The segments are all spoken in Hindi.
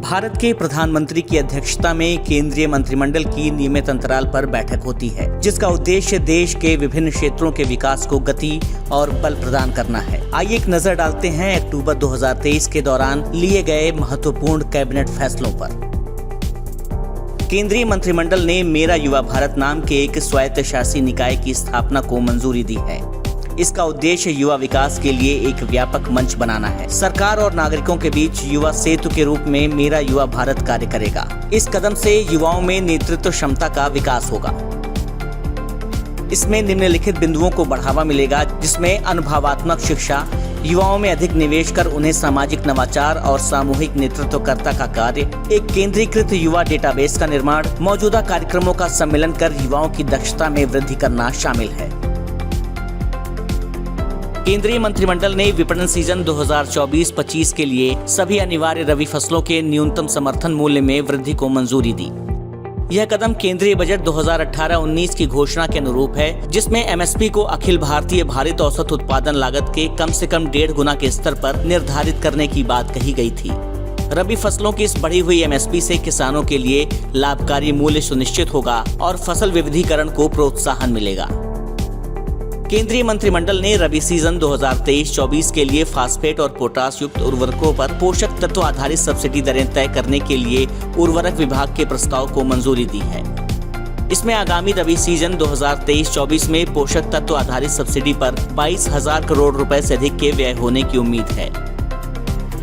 भारत के प्रधानमंत्री की अध्यक्षता में केंद्रीय मंत्रिमंडल की नियमित अंतराल पर बैठक होती है, जिसका उद्देश्य देश के विभिन्न क्षेत्रों के विकास को गति और बल प्रदान करना है। आइए एक नजर डालते हैं अक्टूबर 2023 के दौरान लिए गए महत्वपूर्ण कैबिनेट फैसलों पर। केंद्रीय मंत्रिमंडल ने मेरा युवा भारत नाम के एक स्वायत्तशासी निकाय की स्थापना को मंजूरी दी है। इसका उद्देश्य युवा विकास के लिए एक व्यापक मंच बनाना है। सरकार और नागरिकों के बीच युवा सेतु के रूप में मेरा युवा भारत कार्य करेगा। इस कदम से युवाओं में नेतृत्व क्षमता का विकास होगा। इसमें निम्नलिखित बिंदुओं को बढ़ावा मिलेगा, जिसमें अनुभवात्मक शिक्षा, युवाओं में अधिक निवेश कर उन्हें सामाजिक नवाचार और सामूहिक नेतृत्वकर्ता का कार्य, एक केंद्रीकृत युवा डेटाबेस का निर्माण, मौजूदा कार्यक्रमों का सम्मेलन कर युवाओं की दक्षता में वृद्धि करना शामिल है। केंद्रीय मंत्रिमंडल ने विपणन सीजन 2024-25 के लिए सभी अनिवार्य रबी फसलों के न्यूनतम समर्थन मूल्य में वृद्धि को मंजूरी दी। यह कदम केंद्रीय बजट 2018-19 की घोषणा के अनुरूप है, जिसमें एमएसपी को अखिल भारतीय भारित औसत उत्पादन लागत के कम से कम 1.5 गुना के स्तर पर निर्धारित करने की बात कही गई थी। रबी फसलों की इस बढ़ी हुई एमएसपी से किसानों के लिए लाभकारी मूल्य सुनिश्चित होगा और फसल विविधीकरण को प्रोत्साहन मिलेगा। केंद्रीय मंत्रिमंडल ने रबी सीजन 2023-24 के लिए फास्फेट और पोटाश युक्त उर्वरकों पर पोषक तत्व आधारित सब्सिडी दरें तय करने के लिए उर्वरक विभाग के प्रस्ताव को मंजूरी दी है। इसमें आगामी रबी सीजन 2023-24 में पोषक तत्व आधारित सब्सिडी पर 22,000 करोड़ रुपए से अधिक के व्यय होने की उम्मीद है।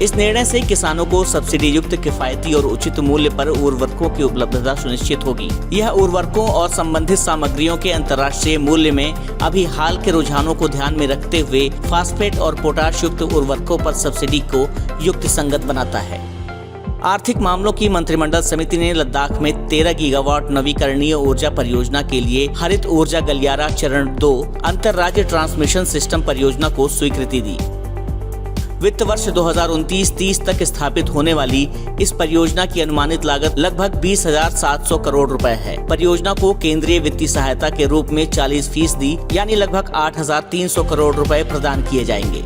इस निर्णय से किसानों को सब्सिडी युक्त किफायती और उचित मूल्य पर उर्वरकों की उपलब्धता सुनिश्चित होगी। यह उर्वरकों और संबंधित सामग्रियों के अंतर्राष्ट्रीय मूल्य में अभी हाल के रुझानों को ध्यान में रखते हुए फास्फेट और पोटाश युक्त उर्वरकों पर सब्सिडी को युक्तिसंगत बनाता है। आर्थिक मामलों की मंत्रिमंडल समिति ने लद्दाख में 13 गीगावाट नवीकरणीय ऊर्जा परियोजना के लिए हरित ऊर्जा गलियारा चरण 2 अंतरराज्य ट्रांसमिशन सिस्टम परियोजना को स्वीकृति दी। वित्त वर्ष 2029-30 तक स्थापित होने वाली इस परियोजना की अनुमानित लागत लगभग 20,700 करोड़ रुपए है। परियोजना को केंद्रीय वित्तीय सहायता के रूप में 40% यानी लगभग 8,300 करोड़ रुपए प्रदान किए जाएंगे।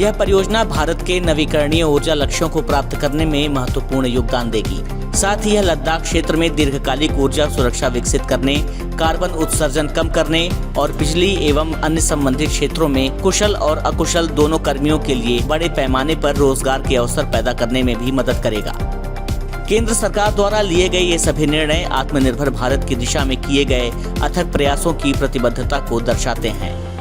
यह परियोजना भारत के नवीकरणीय ऊर्जा लक्ष्यों को प्राप्त करने में महत्वपूर्ण योगदान देगी। साथ ही यह लद्दाख क्षेत्र में दीर्घकालिक ऊर्जा सुरक्षा विकसित करने, कार्बन उत्सर्जन कम करने और बिजली एवं अन्य संबंधित क्षेत्रों में कुशल और अकुशल दोनों कर्मियों के लिए बड़े पैमाने पर रोजगार के अवसर पैदा करने में भी मदद करेगा। केंद्र सरकार द्वारा लिए गए ये सभी निर्णय आत्मनिर्भर भारत की दिशा में किए गए अथक प्रयासों की प्रतिबद्धता को दर्शाते हैं।